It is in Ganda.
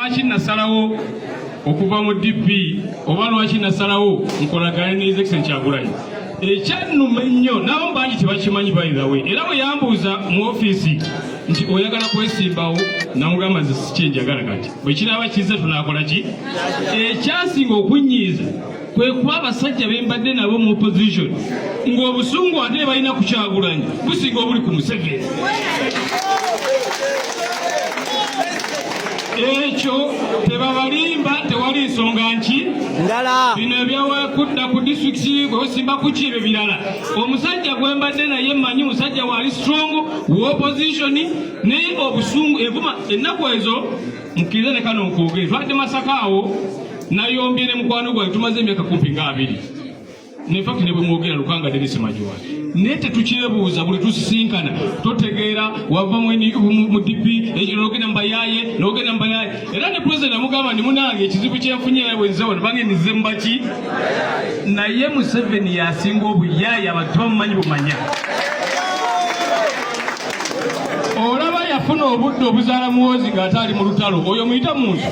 Lwaki nasalawo okuva mu DP oba lwaki nasalawo nkolagane ne His Kyagulanyi ekyannuma ennyo nabo bangi tebakimanyi bayilawe era bwe yambuuza mu ofiisi nti oyagala kwesimbawo namugamba nze sikyenjagala kati bwe kiraba kizze tunaakola ki ekyasinga okunnyiiza kwe kuba abasajja be mbadde nabo mu opposition ng'obusungu ate balina ku Kyagulanyi businga obuli ku Museveni. Ekyo tebabalimba tewali nsonga nki ndala bino ebyawakudda ku district osimba ku kibe birala omusajja gwe mbadde naye mmanyi musajja wali strong wa opposition naye obusungu evuma ennaku ezo mukirize ne kano nkwogere twadde Masaka awo nayombye ne mukwano gwange tumaze emyaka kumpi nga 2 ne fact ne bwe mwogera Lukanga Dennis Majwa naye tetukyebuuza buli tusisinkana totegeera wava mu DP ekyo n'ogenda mbayaye era ne president amugamba ndi munange ekizibu kyenfunye bwe nze wano bange nize mbaki naye Museveni yasinga obuyaye abantu bamumanyi bumanya olaba yafuna obudde obuzaala muwozi ng'ate ali mu lutalo oyo muyita muntu